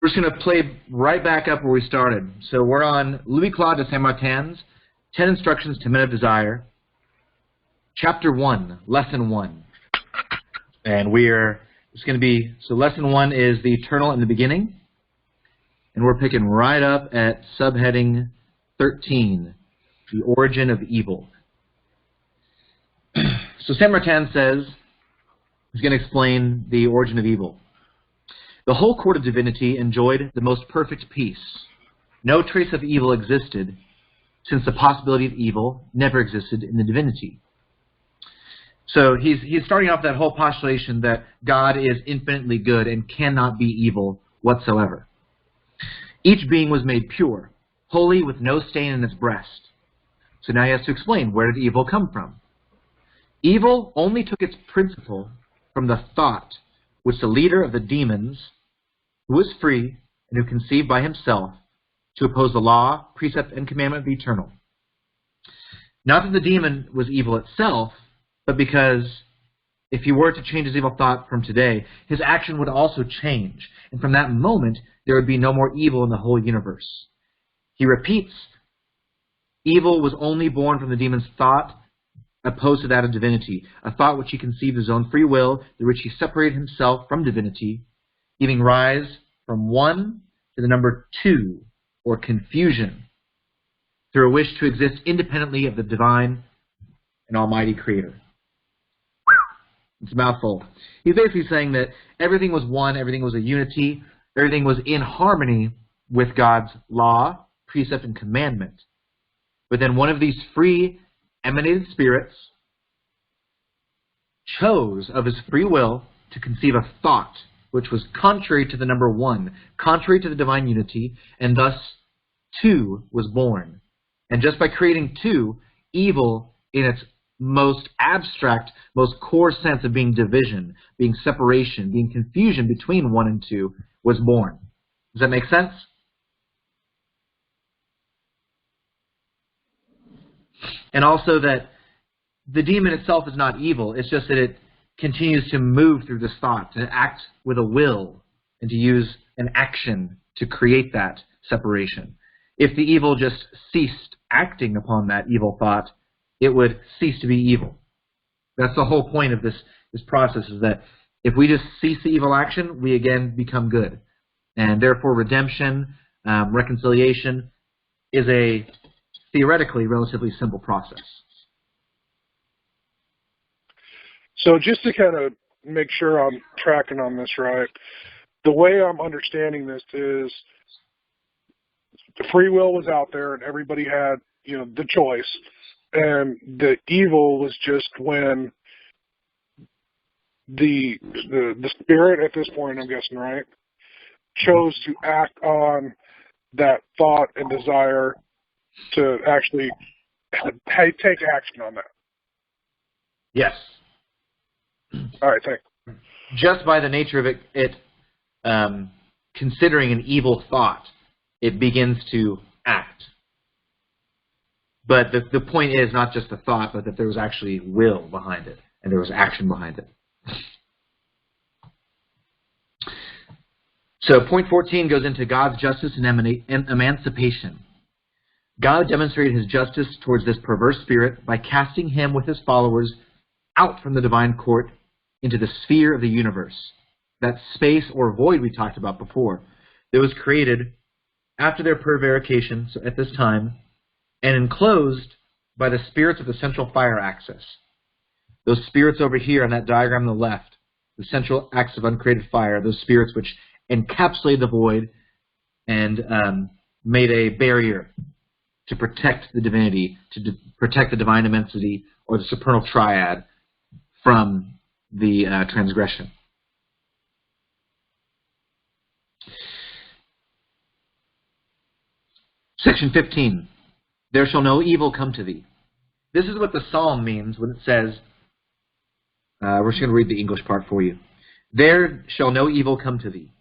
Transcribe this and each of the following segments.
We're just going to play right back up where we started. So we're on Louis Claude de Saint-Martin's 10 Instructions to Men of Desire, Chapter 1, Lesson 1. And it's going to be, so Lesson 1 is the eternal in the beginning. And we're picking right up at subheading 13, the origin of evil. So Saint-Martin says, he's going to explain the origin of evil. The whole court of divinity enjoyed the most perfect peace. No trace of evil existed, since the possibility of evil never existed in the divinity. So he's starting off that whole postulation that God is infinitely good and cannot be evil whatsoever. Each being was made pure, holy with no stain in its breast. So now he has to explain, where did evil come from? Evil only took its principle from the thought which the leader of the demons, who was free and who conceived by himself, to oppose the law, precept, and commandment of the eternal. Not that the demon was evil itself, but because if he were to change his evil thought from today, his action would also change. And from that moment, there would be no more evil in the whole universe. He repeats, evil was only born from the demon's thought opposed to that of divinity, a thought which he conceived of his own free will, through which he separated himself from divinity, giving rise from 1 to the number 2, or confusion, through a wish to exist independently of the divine and almighty creator. It's a mouthful. He's basically saying that everything was one, everything was a unity, everything was in harmony with God's law, precept, and commandment. But then one of these free, emanated spirits chose of his free will to conceive a thought which was contrary to the number 1, contrary to the divine unity, and thus 2 was born. And just by creating 2, evil in its most abstract, most core sense of being division, being separation, being confusion between 1 and 2 was born. Does that make sense? And also that the demon itself is not evil, it's just that it continues to move through this thought, to act with a will, and to use an action to create that separation. If the evil just ceased acting upon that evil thought, it would cease to be evil. That's the whole point of this process, is that if we just cease the evil action, we again become good. And therefore redemption, reconciliation is a theoretically relatively simple process. So just to kind of make sure I'm tracking on this right, the way I'm understanding this is the free will was out there and everybody had, the choice. And the evil was just when the spirit at this point, I'm guessing, right, chose to act on that thought and desire to actually take action on that. Yes. All right, thanks. Just by the nature of it considering an evil thought, it begins to act. But the point is not just the thought, but that there was actually will behind it, and there was action behind it. So point 14 goes into God's justice and emancipation. God demonstrated his justice towards this perverse spirit by casting him with his followers out from the divine court into the sphere of the universe, that space or void we talked about before, that was created after their prevarication, so at this time, and enclosed by the spirits of the central fire axis. Those spirits over here on that diagram on the left, the central axis of uncreated fire, those spirits which encapsulated the void and made a barrier to protect the divinity, to protect the divine immensity or the supernal triad from the transgression. Section 15. There shall no evil come to thee. This is what the psalm means when it says, we're just going to read the English part for you. There shall no evil come to thee.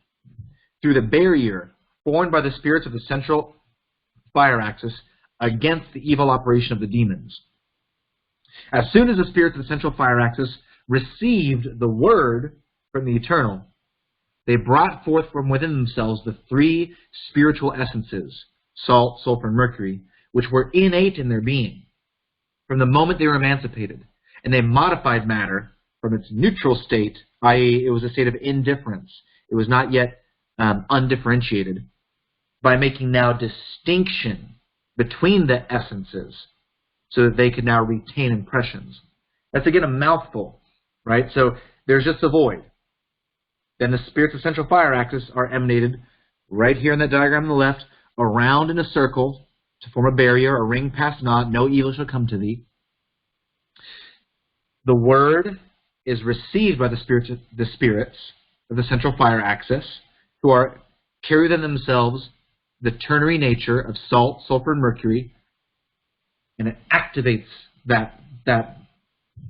Through the barrier formed by the spirits of the central fire axis against the evil operation of the demons. As soon as the spirits of the central fire axis received the word from the eternal, they brought forth from within themselves the three spiritual essences, salt, sulfur, and mercury, which were innate in their being from the moment they were emancipated. And they modified matter from its neutral state, i.e., it was a state of indifference. It was not yet undifferentiated, by making now distinction between the essences so that they could now retain impressions. That's, again, a mouthful, right? So there's just a void. Then the spirits of central fire axis are emanated right here in that diagram on the left, around in a circle to form a barrier, a ring passed not, no evil shall come to thee. The word is received by the spirits of the central fire axis, who carry within themselves the ternary nature of salt, sulfur, and mercury, and it activates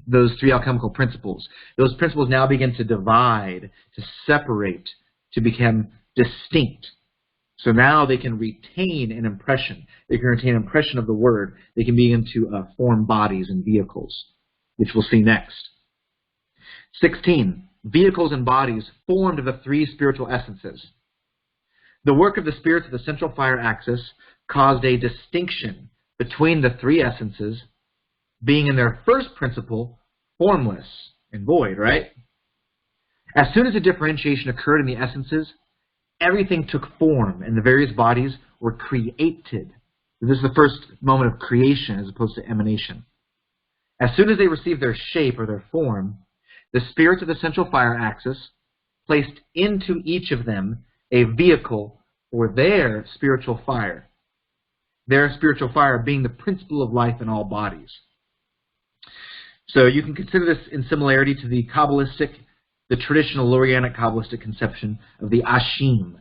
those three alchemical principles. Those principles now begin to divide, to separate, to become distinct. So now they can retain an impression. They can retain an impression of the word. They can begin to form bodies and vehicles, which we'll see next. 16. Vehicles and bodies formed of the three spiritual essences. The work of the spirits of the central fire axis caused a distinction between the three essences, being in their first principle formless and void, right? As soon as a differentiation occurred in the essences, everything took form and the various bodies were created. This is the first moment of creation as opposed to emanation. As soon as they received their shape or their form, the spirits of the central fire axis placed into each of them a vehicle for their spiritual fire. Their spiritual fire being the principle of life in all bodies. So you can consider this in similarity to the traditional Lurianic Kabbalistic conception of the Ashim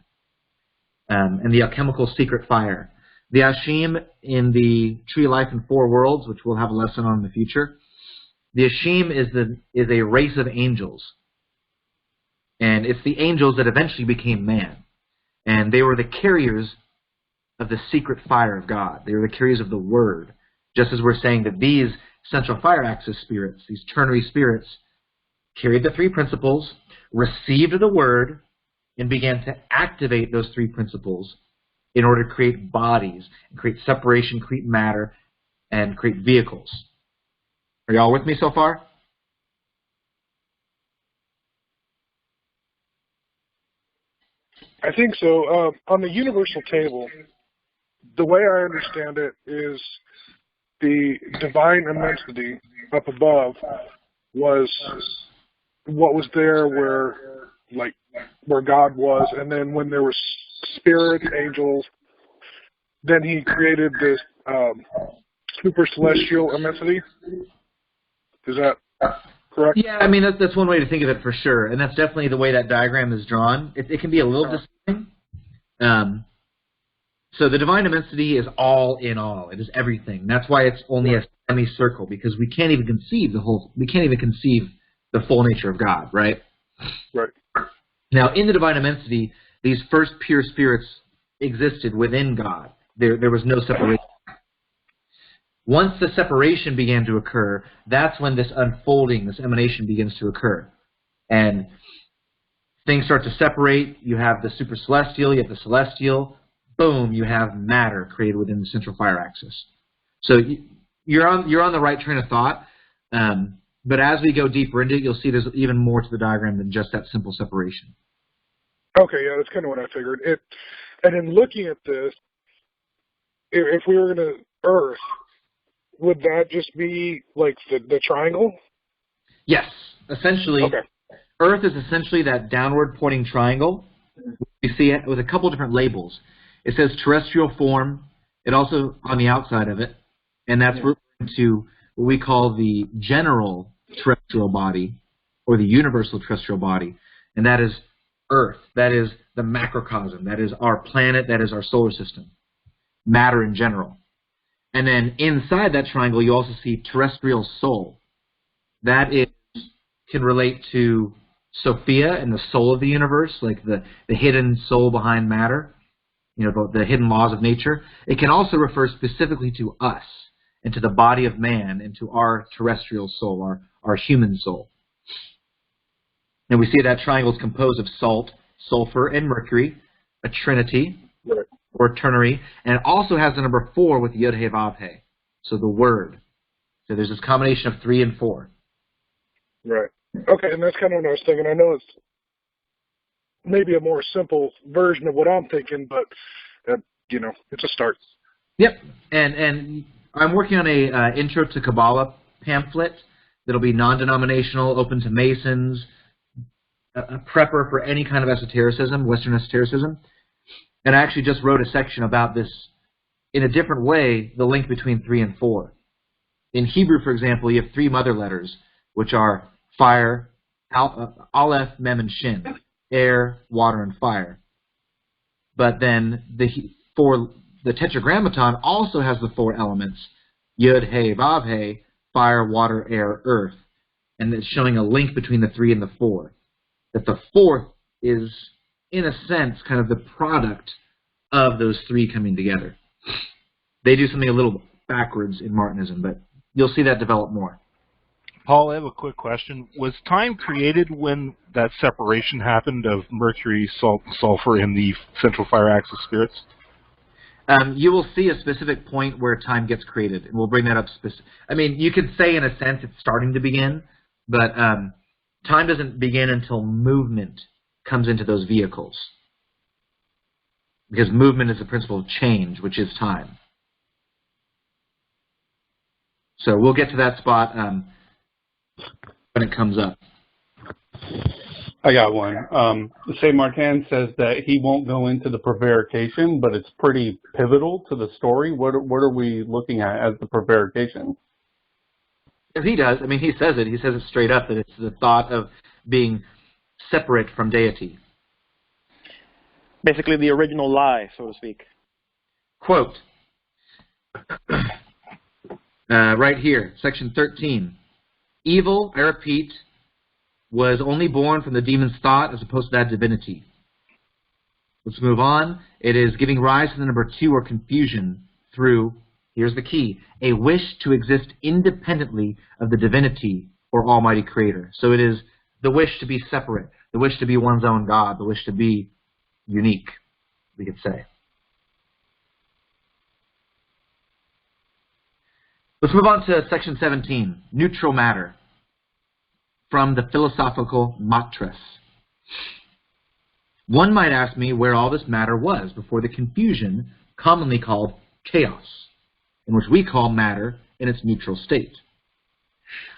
and the alchemical secret fire. The Ashim in the Tree of Life in Four Worlds, which we'll have a lesson on in the future, the Ashim is a race of angels. And it's the angels that eventually became man. And they were the carriers of the secret fire of God. They were the carriers of the Word. Just as we're saying that these central fire axis spirits, these ternary spirits, carried the three principles, received the Word, and began to activate those three principles in order to create bodies, and create separation, create matter, and create vehicles. Are y'all with me so far? I think so. On the universal table, the way I understand it is the divine immensity up above was what was there where God was, and then when there was spirit, angels, then he created this super celestial immensity. Is that correct? Yeah, I mean, that's one way to think of it for sure, and that's definitely the way that diagram is drawn. It can be a little deceiving. So the divine immensity is all in all. It is everything. That's why it's only a semicircle, because we can't even conceive the full nature of God, right? Right. Now, in the divine immensity, these first pure spirits existed within God. There was no separation. Once the separation began to occur, that's when this unfolding, this emanation begins to occur. And things start to separate. You have the super celestial, you have the celestial. Boom, you have matter created within the central fire axis. So you're on the right train of thought. But as we go deeper into it, you'll see there's even more to the diagram than just that simple separation. Okay, yeah, that's kind of what I figured. And in looking at this, if we were going to Earth, would that just be like the triangle? Yes, essentially. Okay. Earth is essentially that downward pointing triangle. You see it with a couple different labels. It says terrestrial form. It also on the outside of it, and that's referring to what we call the general terrestrial body or the universal terrestrial body, and that is Earth. That is the macrocosm. That is our planet. That is our solar system. Matter in general. And then inside that triangle, you also see terrestrial soul. That can relate to Sophia and the soul of the universe, like the hidden soul behind matter, the hidden laws of nature. It can also refer specifically to us and to the body of man and to our terrestrial soul, our human soul. And we see that triangle is composed of salt, sulfur, and Mercury, a trinity, Right. or ternary, and it also has the number 4 with Yod He Vav He, so the word. So there's this combination of 3 and 4. Right. Okay, and that's kind of what I was thinking. I know it's maybe a more simple version of what I'm thinking, but, it's a start. Yep, and I'm working on a Intro to Kabbalah pamphlet that'll be non-denominational, open to Masons, a prepper for any kind of esotericism, Western esotericism. And I actually just wrote a section about this in a different way, the link between 3 and 4. In Hebrew, for example, you have 3 mother letters, which are fire, Aleph, Mem, and Shin, air, water, and fire. But then the Tetragrammaton also has the 4 elements, Yod, He, Vav, He, fire, water, air, earth. And it's showing a link between the 3 and the 4. That the 4th is, in a sense, kind of the product of those 3 coming together. They do something a little backwards in Martinism, but you'll see that develop more. Paul, I have a quick question. Was time created when that separation happened of Mercury, sulfur, and the central fire axis spirits? You will see a specific point where time gets created, and we'll bring that up. I mean, you could say in a sense it's starting to begin, but time doesn't begin until movement comes into those vehicles, because movement is the principle of change, which is time. So we'll get to that spot when it comes up. I got one. Saint Martin says that he won't go into the prevarication, but it's pretty pivotal to the story. What are we looking at as the prevarication? If he does, I mean, he says it. He says it straight up that it's the thought of being separate from deity. Basically, the original lie, so to speak. Quote, right here, section 13. Evil, I repeat, was only born from the demon's thought as opposed to that divinity. Let's move on. It is giving rise to the number 2, or confusion, through, here's the key, a wish to exist independently of the divinity or almighty creator. So it is the wish to be separate, the wish to be one's own God, the wish to be unique, we could say. Let's move on to section 17, neutral matter, from the philosophical Matres. One might ask me where all this matter was before the confusion commonly called chaos, and which we call matter in its neutral state.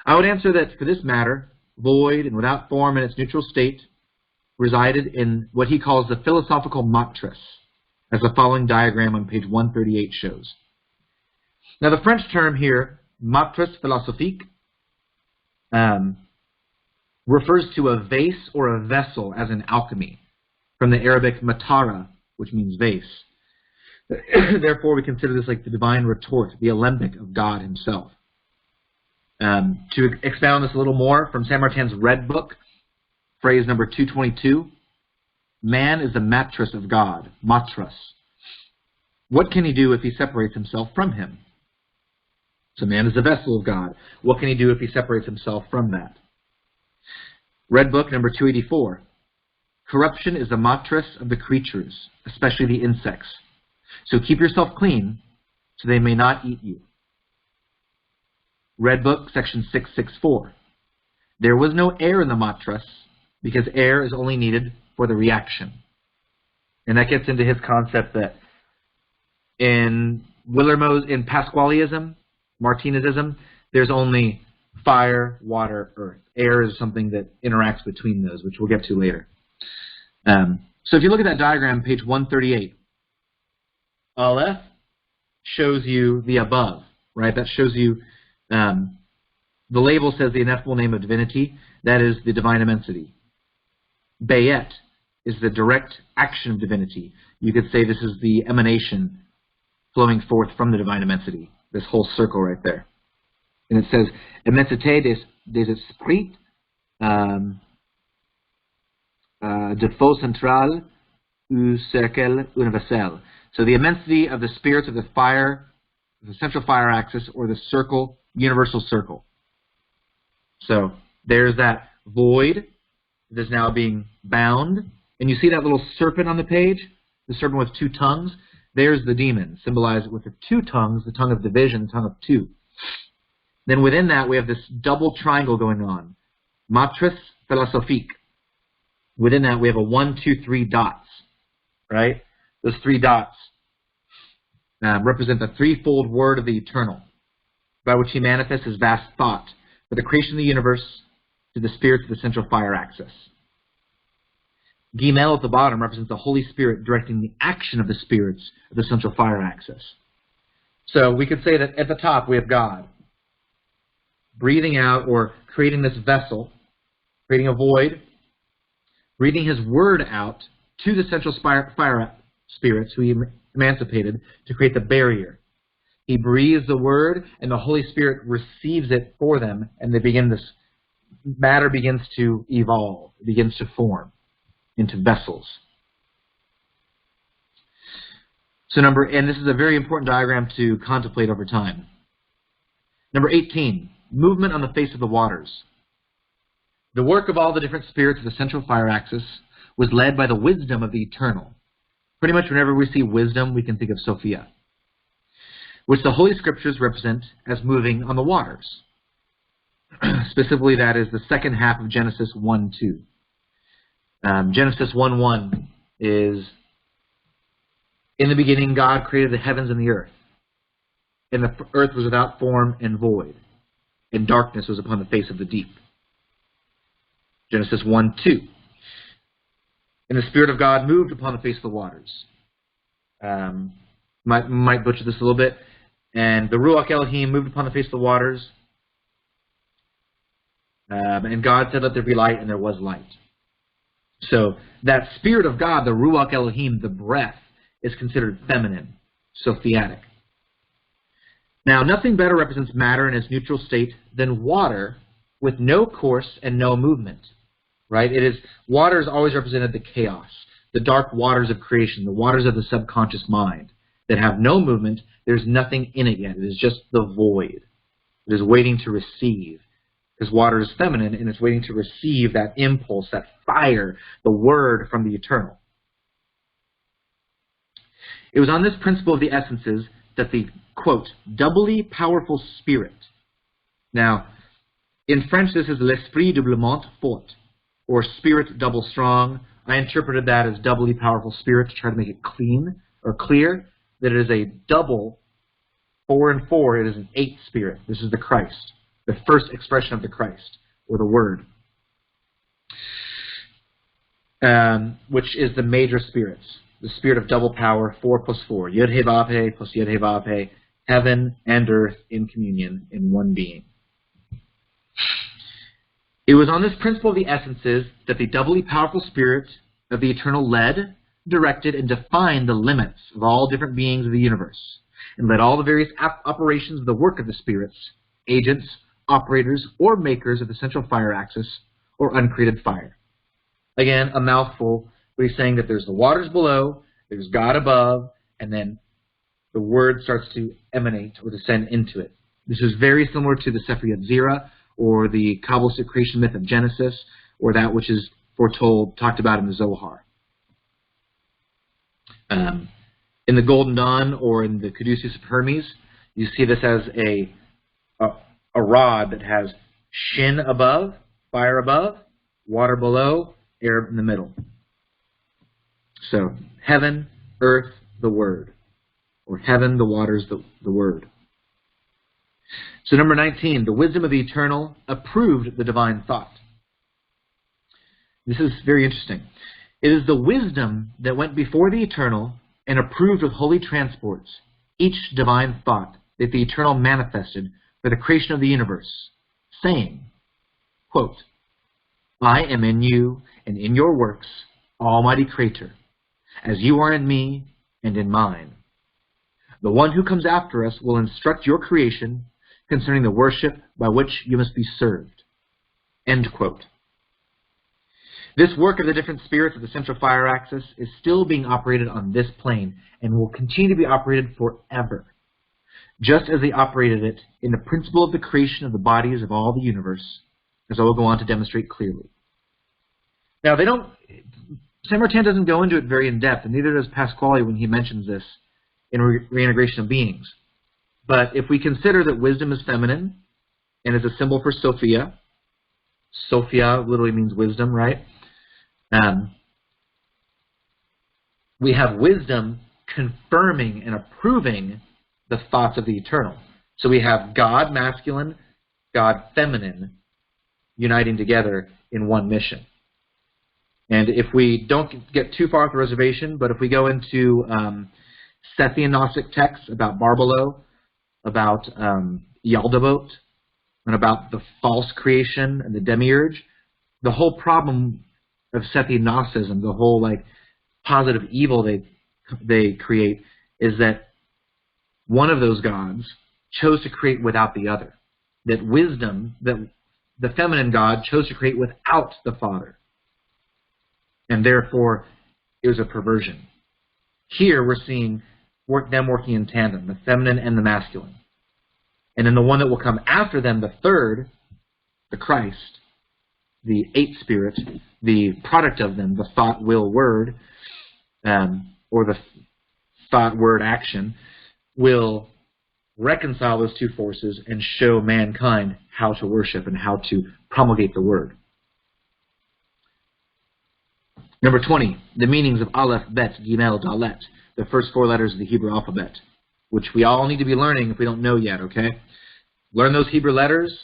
I would answer that for this matter, void and without form in its neutral state, resided in what he calls the philosophical Matres, as the following diagram on page 138 shows. Now the French term here, matres philosophique, refers to a vase or a vessel as in alchemy, from the Arabic matara, which means vase. Therefore, we consider this like the divine retort, the alembic of God himself. To expound on this a little more, from Saint Martin's Red Book, phrase number 222, man is the mattress of God, matras. What can he do if he separates himself from him? So man is the vessel of God. What can he do if he separates himself from that? Red Book, number 284. Corruption is the mattress of the creatures, especially the insects. So keep yourself clean, so they may not eat you. Red Book, section 664. There was no air in the mattress, because air is only needed for the reaction. And that gets into his concept that in Pasqualeism, Martinism, there's only fire, water, earth. Air is something that interacts between those, which we'll get to later. So if you look at that diagram, page 138, Aleph shows you the above, right? That shows you, the label says the ineffable name of divinity. That is the divine immensity. Bayet is the direct action of divinity. You could say this is the emanation flowing forth from the divine immensity. This whole circle right there. And it says, immensité des esprits, de faux central ou cercle universel. So the immensity of the spirits of the fire, the central fire axis, or the circle, universal circle. So there's that void that is now being bound And you see that little serpent on the page, the serpent with two tongues? There's the demon, symbolized with the two tongues, the tongue of division, the tongue of two. Then within that, we have this double triangle going on, matrice philosophique. Within that, we have a 1, 2, 3 dots, right? Those 3 dots represent the threefold word of the eternal, by which he manifests his vast thought for the creation of the universe to the spirits of the central fire axis. Gimel at the bottom represents the Holy Spirit directing the action of the spirits of the central fire axis. So we could say that at the top we have God breathing out or creating this vessel, creating a void, breathing his word out to the central fire spirits who he emancipated to create the barrier. He breathes the word, and the Holy Spirit receives it for them, and they begin this matter begins to evolve, it begins to form into vessels. So and this is a very important diagram to contemplate over time. Number 18, movement on the face of the waters. The work of all the different spirits of the central fire axis was led by the wisdom of the eternal. Pretty much whenever we see wisdom, we can think of Sophia, which the Holy Scriptures represent as moving on the waters. Specifically, that is the second half of Genesis 1:2. Genesis 1:1 is, in the beginning God created the heavens and the earth, and the earth was without form and void, and darkness was upon the face of the deep. Genesis 1:2. And the Spirit of God moved upon the face of the waters. Might butcher this a little bit. And the Ruach Elohim moved upon the face of the waters. And God said, let there be light, and there was light. So that Spirit of God, the Ruach Elohim, the breath, is considered feminine, Sophiatic. Now, nothing better represents matter in its neutral state than water with no course and no movement. Right? Water is always represented the chaos, the dark waters of creation, the waters of the subconscious mind that have no movement. There's nothing in it yet. It is just the void. It is waiting to receive. Because water is feminine, and it's waiting to receive that impulse, that fire, the word from the eternal. It was on this principle of the essences that the, quote, doubly powerful spirit. Now, in French, this is l'esprit doublement fort, or spirit double strong. I interpreted that as doubly powerful spirit to try to make it clean or clear, that it is a double, 4 and 4, it is an 8 spirit. This is the Christ, the first expression of the Christ, or the Word, which is the major spirits, the spirit of double power, 4 plus 4, Yud He Vav He plus Yud He Vav He, heaven and earth in communion in one being. It was on this principle of the essences that the doubly powerful spirit of the eternal led, directed, and defined the limits of all different beings of the universe, and led all the various operations of the work of the spirits, agents, operators, or makers of the central fire axis, or uncreated fire. Again, a mouthful, but he's saying that there's the waters below, there's God above, and then the word starts to emanate or descend into it. This is very similar to the Sefer Yetzirah, or the Kabbalistic creation myth of Genesis, or that which is foretold, talked about in the Zohar. In the Golden Dawn, or in the Caduceus of Hermes, you see this as a rod that has shin above, fire above, water below, air in the middle. So, heaven, earth, the Word. Or heaven, the waters, the Word. So number 19, the wisdom of the eternal approved the divine thought. This is very interesting. It is the wisdom that went before the eternal and approved with holy transports each divine thought that the eternal manifested for the creation of the universe, saying, quote, I am in you and in your works, Almighty Creator, as you are in me and in mine. The one who comes after us will instruct your creation concerning the worship by which you must be served. End quote. This work of the different spirits of the central fire axis is still being operated on this plane and will continue to be operated forever, just as they operated it in the principle of the creation of the bodies of all the universe, as I will go on to demonstrate clearly. Now, Saint Martin doesn't go into it very in depth, and neither does Pasquale when he mentions this in reintegration of beings. But if we consider that wisdom is feminine and is a symbol for Sophia, Sophia literally means wisdom, right? We have wisdom confirming and approving the thoughts of the eternal. So we have God masculine, God feminine, uniting together in one mission. And if we don't get too far off the reservation, but if we go into Sethian Gnostic texts about Barbelo, about Yaldabaoth, and about the false creation and the demiurge, the whole problem of Sethian Gnosticism, the whole like positive evil they create, is that one of those gods chose to create without the other. That wisdom, that the feminine god chose to create without the father. And therefore, it was a perversion. Here we're seeing them working in tandem, the feminine and the masculine. And then the one that will come after them, the third, the Christ, the eighth spirit, the product of them, the thought, will, word, or the thought, word, action, will reconcile those two forces and show mankind how to worship and how to promulgate the word. Number 20, the meanings of Aleph, Bet, Gimel, Dalet, the first four letters of the Hebrew alphabet, which we all need to be learning if we don't know yet, okay? Learn those Hebrew letters,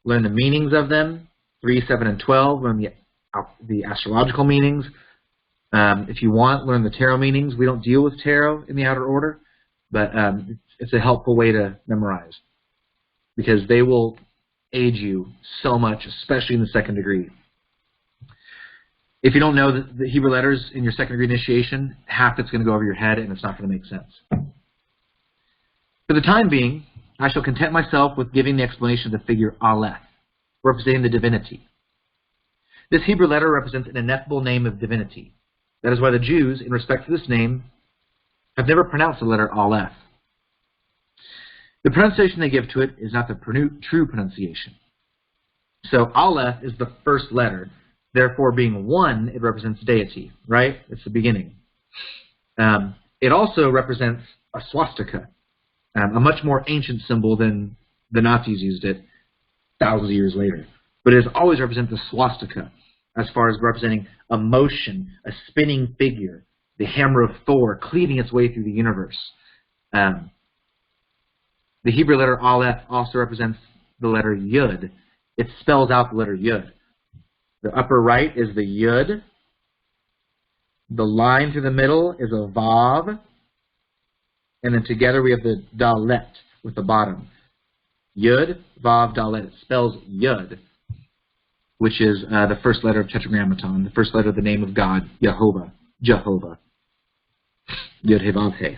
learn the meanings of them, 3, 7, and 12, learn the astrological meanings. If you want, learn the tarot meanings. We don't deal with tarot in the outer order, but it's a helpful way to memorize because they will aid you so much, especially in the second degree. If you don't know the Hebrew letters in your second degree initiation, half it's going to go over your head and it's not going to make sense. For the time being, I shall content myself with giving the explanation of the figure Aleph, representing the divinity. This Hebrew letter represents an ineffable name of divinity. That is why the Jews, in respect to this name, have never pronounced the letter Aleph. The pronunciation they give to it is not the true pronunciation. So Aleph is the first letter. Therefore, being one, it represents deity, right? It's the beginning. It also represents a swastika, a much more ancient symbol than the Nazis used it thousands of years later. But it has always represented the swastika as far as representing a motion, a spinning figure, the hammer of Thor cleaving its way through the universe. The Hebrew letter Aleph also represents the letter Yud. It spells out the letter Yud. The upper right is the Yud. The line through the middle is a Vav. And then together we have the Dalet with the bottom. Yud, Vav, Dalet. It spells Yud, which is the first letter of Tetragrammaton, the first letter of the name of God, Jehovah. Jehovah. Yud, He, Vav, He.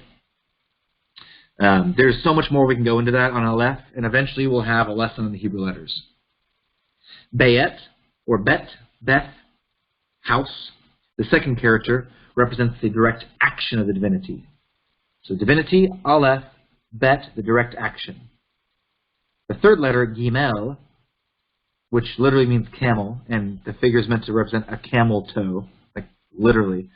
There's so much more we can go into that on Aleph, and eventually we'll have a lesson on the Hebrew letters. Bayet, or Bet, Beth, house. The second character represents the direct action of the divinity. So divinity, Aleph, Bet, the direct action. The third letter, Gimel, which literally means camel, and the figure is meant to represent a camel toe, like literally,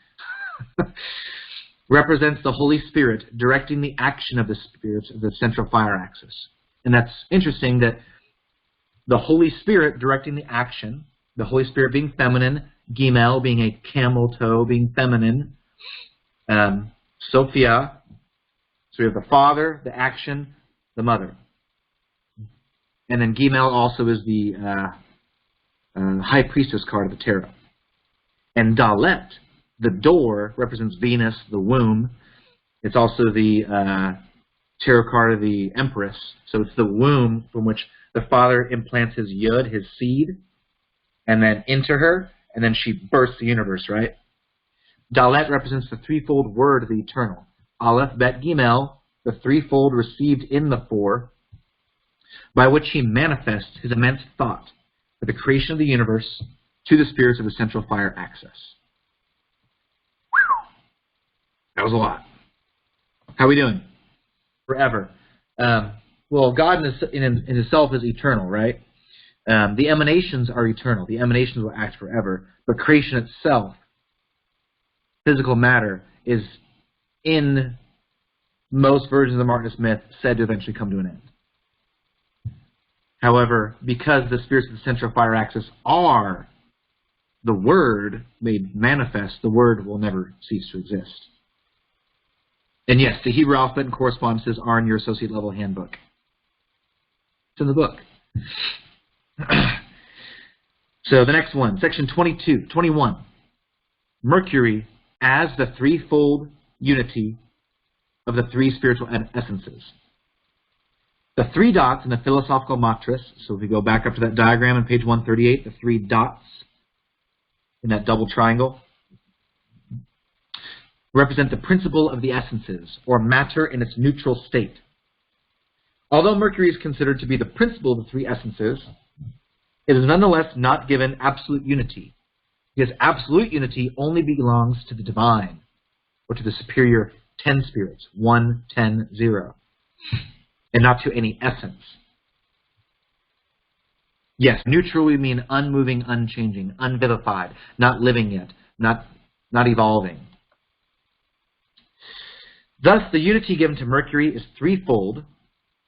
represents the Holy Spirit directing the action of the spirits of the central fire axis. And that's interesting that the Holy Spirit directing the action, the Holy Spirit being feminine, Gimel being a camel toe, being feminine, Sophia, so we have the Father, the action, the Mother. And then Gimel also is the High Priestess card of the tarot. And Dalet, the door, represents Venus, the womb. It's also the tarot card of the Empress. So it's the womb from which the Father implants his Yud, his seed, and then into her, and then she births the universe, right? Dalet represents the threefold word of the eternal. Aleph, Bet, Gimel, the threefold received in the four, by which he manifests his immense thought for the creation of the universe to the spirits of the central fire axis. That was a lot. How are we doing? Forever. Well, God in himself is eternal, right? The emanations are eternal. The emanations will act forever. But creation itself physical matter is, in most versions of the Martinist myth, said to eventually come to an end. However, because the spirits of the central fire axis are the Word made manifest, the Word will never cease to exist. And yes, the Hebrew alphabet and correspondences are in your associate level handbook. It's in the book. So the next one, section 21. Mercury as the threefold unity of the three spiritual essences. The three dots in the philosophical matrix, so if we go back up to that diagram on page 138, the three dots in that double triangle represent the principle of the essences, or matter in its neutral state. Although Mercury is considered to be the principle of the three essences, it is nonetheless not given absolute unity, because absolute unity only belongs to the divine, or to the superior 10 spirits, 1, 10, 0, and not to any essence. Yes, neutral we mean unmoving, unchanging, unvivified, not living yet, not evolving. Thus, the unity given to Mercury is threefold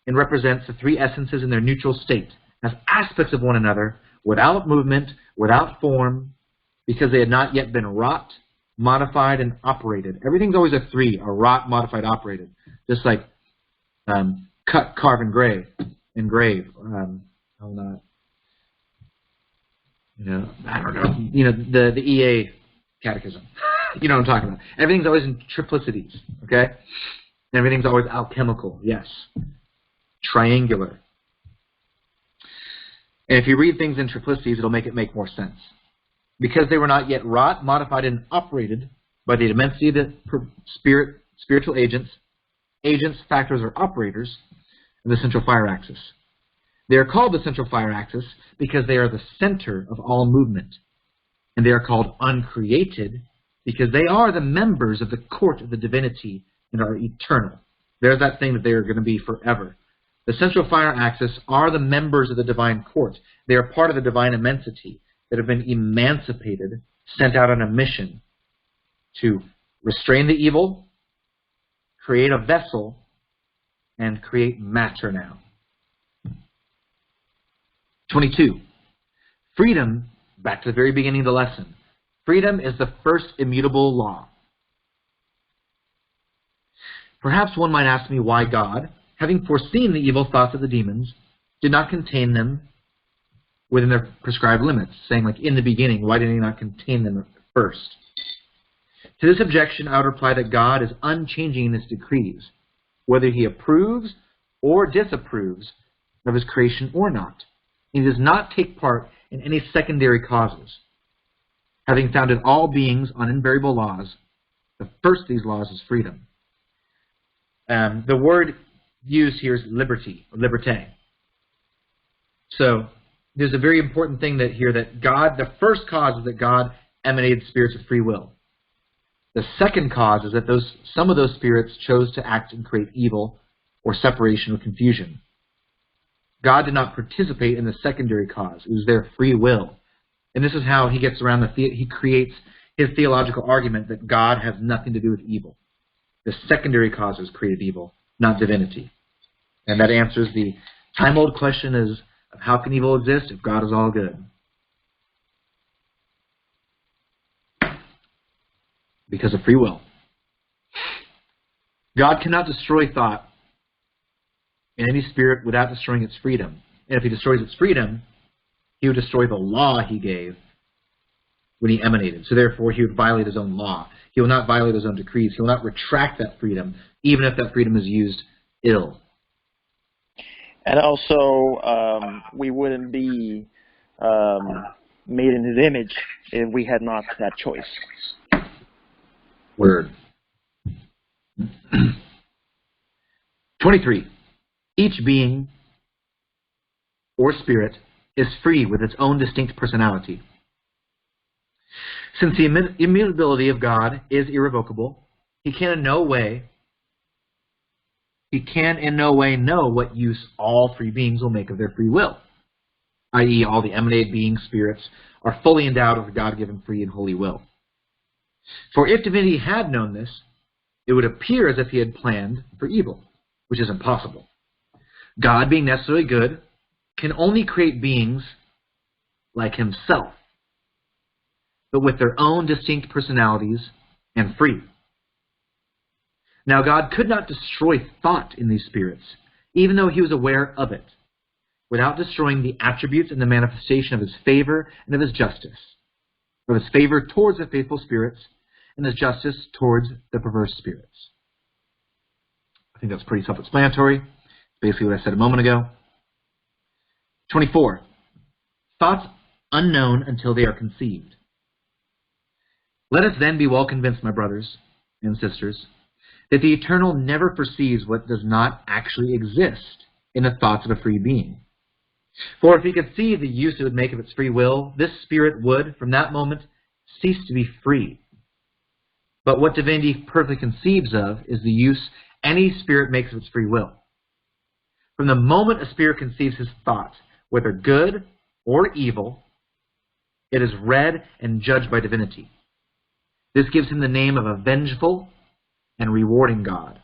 and represents the three essences in their neutral state as aspects of one another, without movement, without form, because they had not yet been wrought, modified, and operated. Everything's always a three, a wrought, modified, operated. Just like cut, carve, engrave. I don't know. The EA catechism. You know what I'm talking about. Everything's always in triplicities, okay? Everything's always alchemical, yes. Triangular. And if you read things in triplicities, it'll make it make more sense. Because they were not yet wrought, modified, and operated by the immensity of the spiritual agents, factors, or operators of the central fire axis. They are called the central fire axis because they are the center of all movement. And they are called uncreated because they are the members of the court of the divinity and are eternal. There's that thing that they are going to be forever. The central fire axis are the members of the divine court. They are part of the divine immensity that have been emancipated, sent out on a mission to restrain the evil, create a vessel, and create matter now. 22. Freedom, back to the very beginning of the lesson. Freedom is the first immutable law. Perhaps one might ask me why God, having foreseen the evil thoughts of the demons, did not contain them within their prescribed limits, saying, like, in the beginning, why did he not contain them first? To this objection, I would reply that God is unchanging in his decrees, whether he approves or disapproves of his creation or not. He does not take part in any secondary causes. Having founded all beings on invariable laws, the first of these laws is freedom. The word used here is liberty, or liberté. So there's a very important thing that God, the first cause is that God emanated spirits of free will. The second cause is that some of those spirits chose to act and create evil or separation or confusion. God did not participate in the secondary cause. It was their free will. And this is how he gets around he creates his theological argument that God has nothing to do with evil. The secondary causes created evil, not divinity. And that answers the time-old question of how can evil exist if God is all good? Because of free will. God cannot destroy thought in any spirit without destroying its freedom. And if he destroys its freedom, he would destroy the law he gave when he emanated. So therefore, he would violate his own law. He will not violate his own decrees. He will not retract that freedom, even if that freedom is used ill. And also, we wouldn't be made in his image if we had not that choice. Word. 23. Each being or spirit is free with its own distinct personality. Since the immutability of God is irrevocable, he can in no way know what use all free beings will make of their free will, i.e. all the emanated beings, spirits, are fully endowed with a God-given free and holy will. For if divinity had known this, it would appear as if he had planned for evil, which is impossible. God, being necessarily good, can only create beings like himself, but with their own distinct personalities and free. Now God could not destroy thought in these spirits, even though he was aware of it, without destroying the attributes and the manifestation of his favor and of his justice, of his favor towards the faithful spirits and his justice towards the perverse spirits. I think that's pretty self-explanatory. Basically what I said a moment ago. 24. Thoughts unknown until they are conceived. Let us then be well convinced, my brothers and sisters, that the Eternal never perceives what does not actually exist in the thoughts of a free being. For if he could see the use it would make of its free will, this spirit would, from that moment, cease to be free. But what divinity perfectly conceives of is the use any spirit makes of its free will. From the moment a spirit conceives his thought, whether good or evil, it is read and judged by divinity. This gives him the name of a vengeful and rewarding God.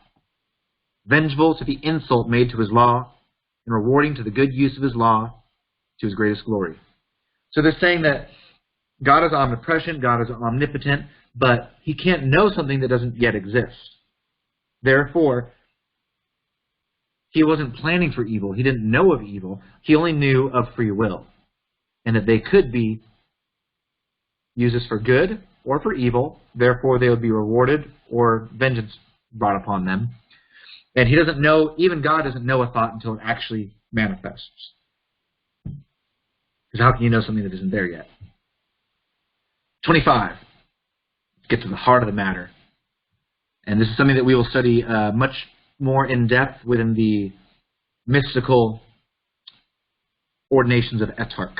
Vengeful to the insult made to his law, and rewarding to the good use of his law to his greatest glory. So they're saying that God is omnipresent, God is omnipotent, but he can't know something that doesn't yet exist. Therefore, he wasn't planning for evil. He didn't know of evil. He only knew of free will, and that they could be uses for good or for evil. Therefore, they would be rewarded or vengeance brought upon them. And he doesn't know, even God doesn't know a thought until it actually manifests. Because how can you know something that isn't there yet? 25. Let's get to the heart of the matter. And this is something that we will study much more in depth within the mystical ordinations of Etarch.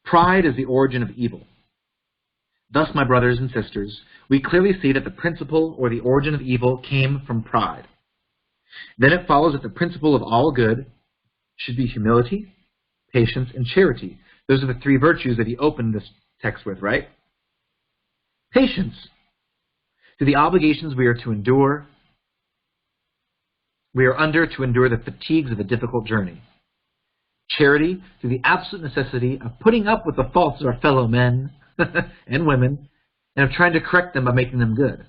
Pride is the origin of evil. Thus, my brothers and sisters, we clearly see that the principle or the origin of evil came from pride. Then it follows that the principle of all good should be humility, patience, and charity. Those are the three virtues that he opened this text with, right? Patience, to the obligations we are to endure. We are under to endure the fatigues of a difficult journey. Charity, to the absolute necessity of putting up with the faults of our fellow men and women, and of trying to correct them by making them good.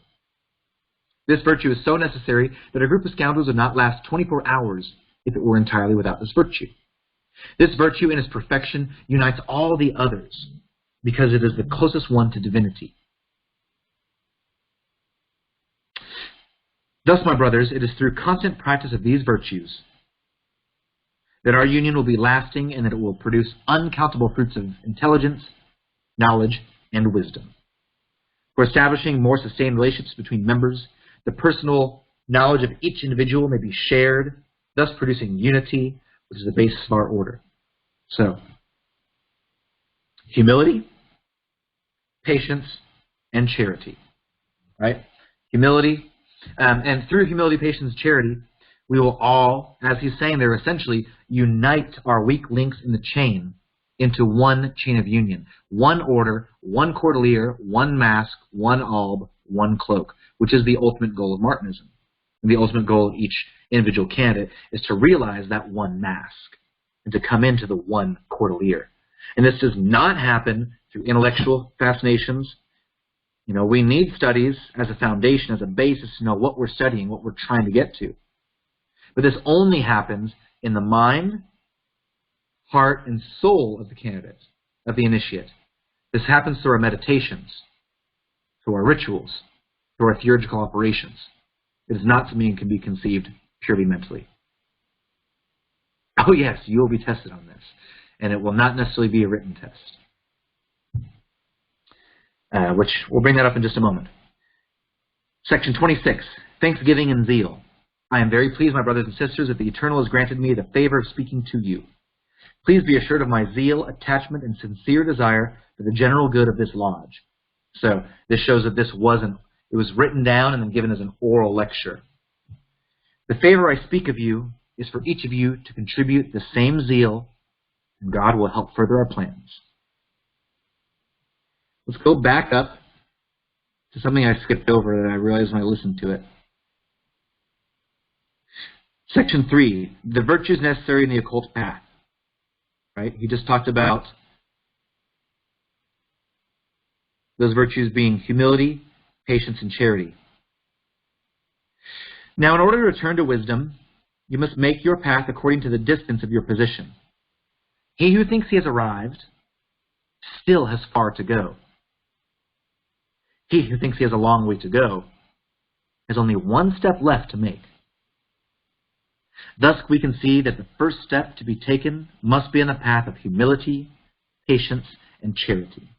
This virtue is so necessary that a group of scoundrels would not last 24 hours if it were entirely without this virtue. This virtue in its perfection unites all the others because it is the closest one to divinity. Thus, my brothers, it is through constant practice of these virtues that our union will be lasting and that it will produce uncountable fruits of intelligence, knowledge, and wisdom. For establishing more sustained relationships between members, the personal knowledge of each individual may be shared, thus producing unity, which is the basis of our order. So, humility, patience, and charity. Right? Humility, and through humility, patience, and charity, we will all, as he's saying there, essentially unite our weak links in the chain into one chain of union. One order, one cordelier, one mask, one alb, one cloak, which is the ultimate goal of Martinism. And the ultimate goal of each individual candidate is to realize that one mask and to come into the one cordelier. And this does not happen through intellectual fascinations. You know, we need studies as a foundation, as a basis to know what we're studying, what we're trying to get to. But this only happens in the mind, heart, and soul of the candidate, of the initiate. This happens through our meditations, through our rituals, through our theurgical operations. It is not something that can be conceived purely mentally. Oh yes, you will be tested on this, and it will not necessarily be a written test, which we'll bring that up in just a moment. Section 26, Thanksgiving and Zeal. I am very pleased, my brothers and sisters, that the Eternal has granted me the favor of speaking to you. Please be assured of my zeal, attachment, and sincere desire for the general good of this lodge. So this shows that this wasn't, it was written down and then given as an oral lecture. The favor I speak of you is for each of you to contribute the same zeal, and God will help further our plans. Let's go back up to something I skipped over that I realized when I listened to it. Section 3, the virtues necessary in the occult path. Right? He just talked about those virtues being humility, patience, and charity. Now, in order to return to wisdom, you must make your path according to the distance of your position. He who thinks he has arrived still has far to go. He who thinks he has a long way to go has only one step left to make. Thus, we can see that the first step to be taken must be on the path of humility, patience, and charity.